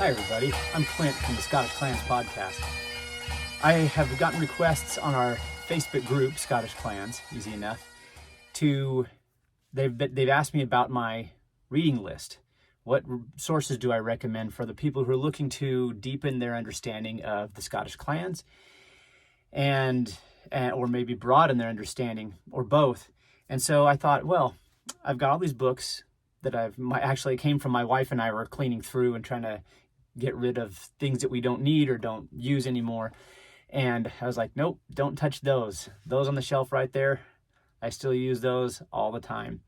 Hi everybody, I'm Clint from the Scottish Clans podcast. I have gotten requests on our Facebook group, Scottish Clans, easy enough, they've asked me about my reading list. What sources do I recommend for the people who are looking to deepen their understanding of the Scottish clans and or maybe broaden their understanding, or both. And so I thought, well, I've got all these books that actually came from my wife and I were cleaning through and trying to get rid of things that we don't need or don't use anymore. And I was like, nope, don't touch those. Those on the shelf right there, I still use those all the time.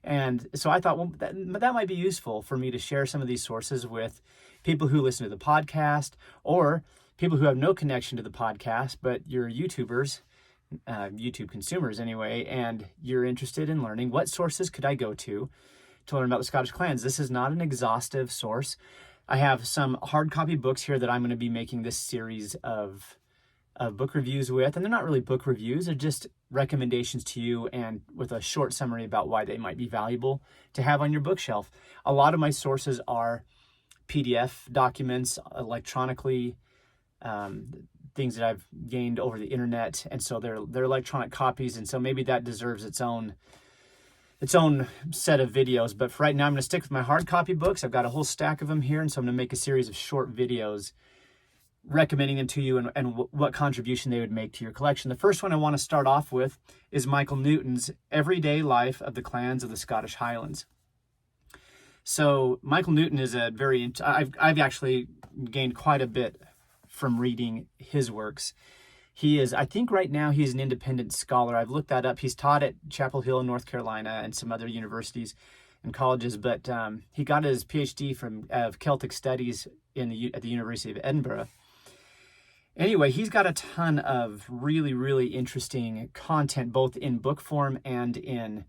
And so I thought, well, that might be useful for me to share some of these sources with people who listen to the podcast, or people who have no connection to the podcast, but you're YouTubers, YouTube consumers anyway, and you're interested in learning what sources could I go to learn about the Scottish clans. This is not an exhaustive source. I have some hard copy books here that I'm going to be making this series of book reviews with, and they're not really book reviews, they're just recommendations to you and with a short summary about why they might be valuable to have on your bookshelf. A lot of my sources are PDF documents, electronically, things that I've gained over the internet, and so they're electronic copies, and so maybe that deserves its own set of videos. But for right now, I'm going to stick with my hard copy books. I've got a whole stack of them here, and so I'm going to make a series of short videos recommending them to you and what contribution they would make to your collection. The first one I want to start off with is Michael Newton's Everyday Life of the Clans of the Scottish Highlands. So Michael Newton is I've actually gained quite a bit from reading his works. He is, I think right now he's an independent scholar. I've looked that up. He's taught at Chapel Hill in North Carolina and some other universities and colleges, but he got his PhD from Celtic Studies at the University of Edinburgh. Anyway, he's got a ton of really, really interesting content, both in book form and in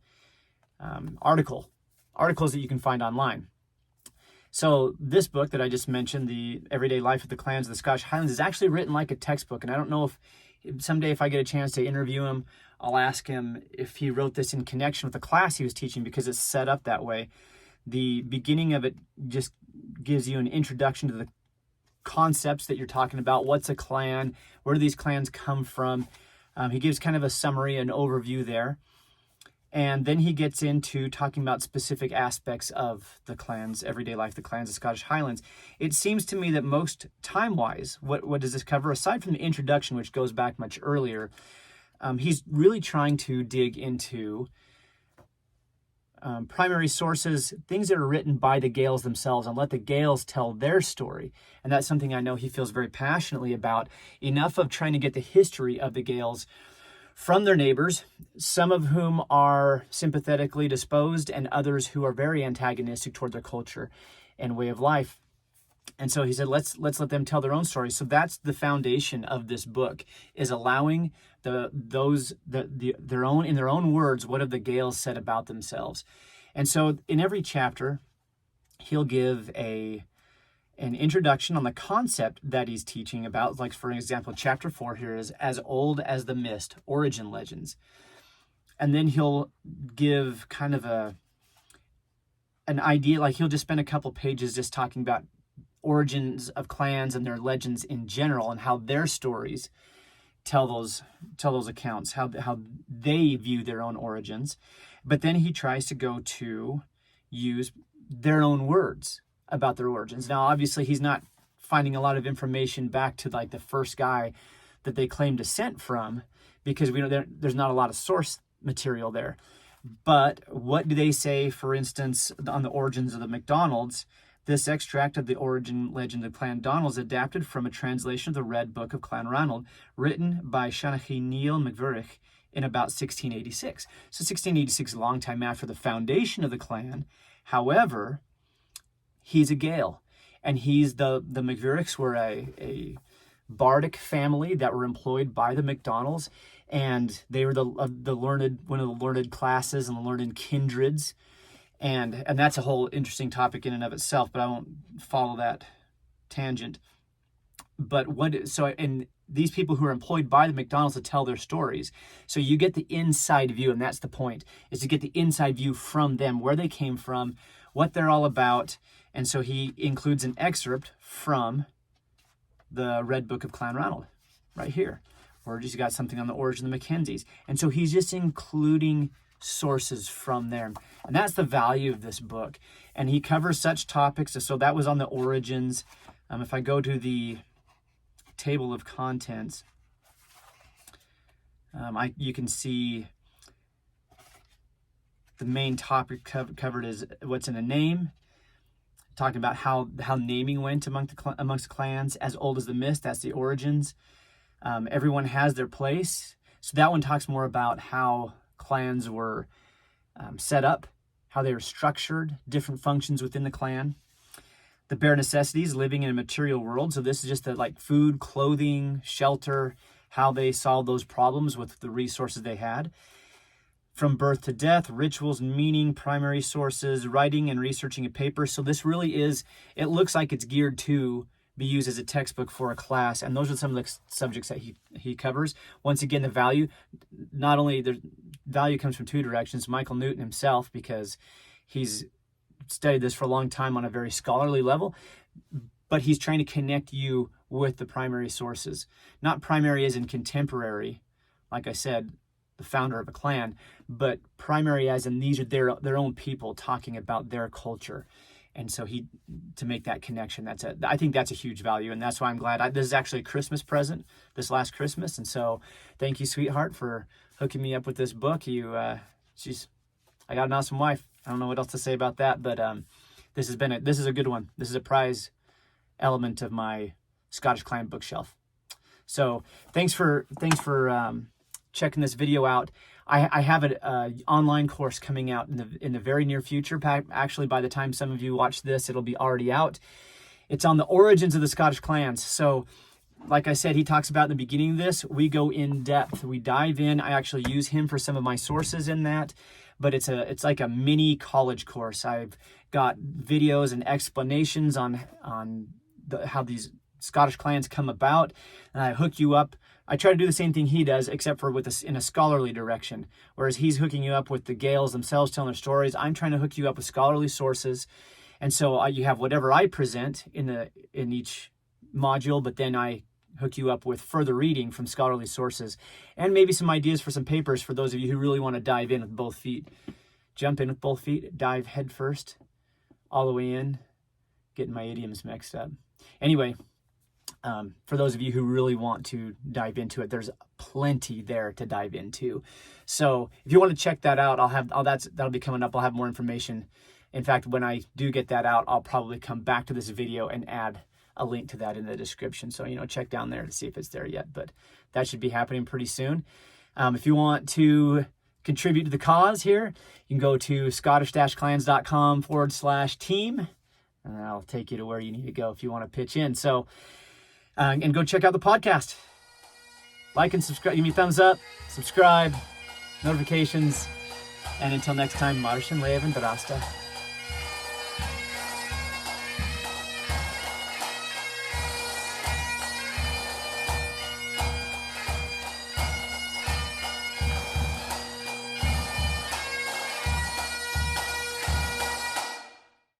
articles that you can find online. So this book that I just mentioned, The Everyday Life of the Clans of the Scottish Highlands, is actually written like a textbook. And I don't know if someday if I get a chance to interview him, I'll ask him if he wrote this in connection with the class he was teaching, because it's set up that way. The beginning of it just gives you an introduction to the concepts that you're talking about. What's a clan? Where do these clans come from? He gives kind of a summary, an overview there. And then he gets into talking about specific aspects of the clans, everyday life, the clans of Scottish Highlands. It seems to me that most time-wise, what does this cover? Aside from the introduction, which goes back much earlier, he's really trying to dig into primary sources, things that are written by the Gaels themselves, and let the Gaels tell their story. And that's something I know he feels very passionately about, enough of trying to get the history of the Gaels from their neighbors, some of whom are sympathetically disposed and others who are very antagonistic toward their culture and way of life. And so he said, let's let them tell their own stories. So that's the foundation of this book, is allowing their own, in their own words, what have the Gaels said about themselves. And so in every chapter, he'll give an introduction on the concept that he's teaching about. Like, for example, chapter 4 here is As Old as the Mist, Origin Legends. And then he'll give kind of an idea, like he'll just spend a couple pages just talking about origins of clans and their legends in general, and how their stories tell those accounts, how they view their own origins. But then he tries to go to use their own words about their origins. Now, obviously, he's not finding a lot of information back to like the first guy that they claim descent from, because we know there's not a lot of source material there. But what do they say, for instance, on the origins of the MacDonalds? This extract of the origin legend of Clan Donald is adapted from a translation of the Red Book of Clan Ranald, written by Shanachie Neil MacVurich in about 1686. So 1686 is a long time after the foundation of the clan. However, he's a Gael, and the MacVurichs were a bardic family that were employed by the MacDonalds, and they were the learned, one of the learned classes and the learned kindreds. And that's a whole interesting topic in and of itself, but I won't follow that tangent. But and these people who are employed by the MacDonalds to tell their stories. So you get the inside view, and that's the point, is to get the inside view from them, where they came from, what they're all about, And so he includes an excerpt from the Red Book of Clanranald right here, where he's got something on the origin of the Mackenzies. And so he's just including sources from there. And that's the value of this book. And he covers such topics. So that was on the origins. If I go to the table of contents, you can see the main topic covered is what's in a name, talking about how naming went amongst the clans, as old as the mist, that's the origins. Everyone has their place. So that one talks more about how clans were set up, how they were structured, different functions within the clan. The bare necessities, living in a material world. So this is just like food, clothing, shelter, how they solved those problems with the resources they had. From birth to death, rituals and meaning, primary sources, writing and researching a paper. So this really is, it looks like it's geared to be used as a textbook for a class. And those are some of the subjects that he covers. Once again, the value, not only the value comes from two directions. Michael Newton himself, because he's studied this for a long time on a very scholarly level, but he's trying to connect you with the primary sources. Not primary as in contemporary, like I said, the founder of a clan, but primary as in these are their own people talking about their culture. And so to make that connection, I think that's a huge value. And that's why I'm glad this is actually a Christmas present this last Christmas. And so thank you, sweetheart, for hooking me up with this book. I got an awesome wife. I don't know what else to say about that, but this is a good one. This is a prize element of my Scottish Clan bookshelf. So thanks for checking this video out. I have an online course coming out in the very near future. Actually, by the time some of you watch this, it'll be already out. It's on the origins of the Scottish clans. So like I said, he talks about in the beginning of this, we go in depth. We dive in. I actually use him for some of my sources in that, but it's like a mini college course. I've got videos and explanations on how these Scottish clans come about, and I hook you up. I try to do the same thing he does, except for in a scholarly direction. Whereas he's hooking you up with the Gaels themselves telling their stories, I'm trying to hook you up with scholarly sources. And so you have whatever I present in each module, but then I hook you up with further reading from scholarly sources and maybe some ideas for some papers for those of you who really want to dive in with both feet. Jump in with both feet, dive head first, all the way in, getting my idioms mixed up. Anyway, for those of you who really want to dive into it, there's plenty there to dive into. So if you want to check that out, that'll be coming up. I'll have more information. In fact, when I do get that out, I'll probably come back to this video and add a link to that in the description. So, check down there to see if it's there yet, but that should be happening pretty soon. If you want to contribute to the cause here, you can go to scottish-clans.com/team, and that'll take you to where you need to go if you want to pitch in. So, and go check out the podcast. Like and subscribe. Give me a thumbs up, subscribe, notifications, and until next time, Martian Levan Drasta.